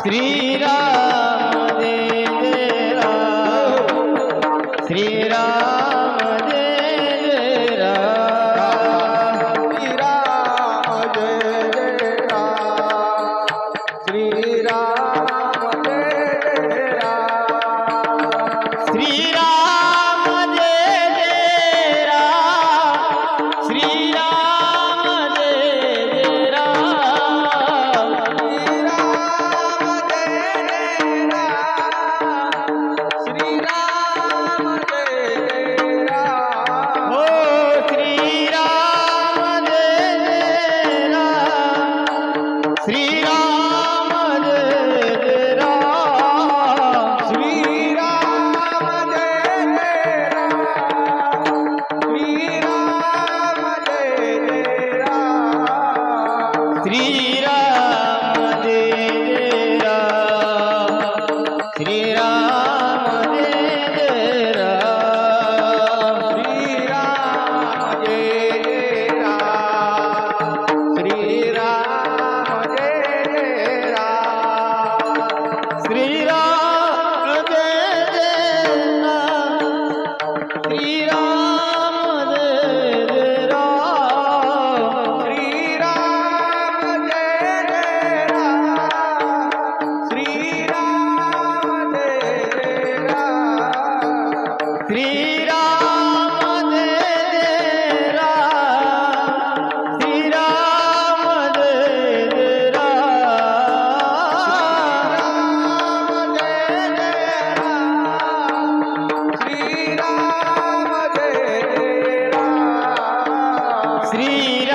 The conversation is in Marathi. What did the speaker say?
श्रीराम जय जय राम, श्रीराम जय जय राम, श्रीराम जय जय राम, श्रीराम जय जय राम, श्रीराम जय जय राम, श्रीराम जय जय राम, श्रीराम जय जय राम, हो श्रीराम जय जय राम, श्रीराम जय जय राम, श्रीराम जय जय राम, श्रीराम जय जय राम, श्रीराम जय जय राम, श्रीराम जय जय राम, श्रीराम जय जय राम, श्रीराम जय जय राम, श्रीराम जय जय राम, श्रीराम जय जय राम, श्रीराम जय जय राम, श्रीराम जय जय राम, श्रीराम जय जय राम, श्रीराम जय जय राम, श्रीराम जय जय राम, श्रीराम जय जय राम, श्री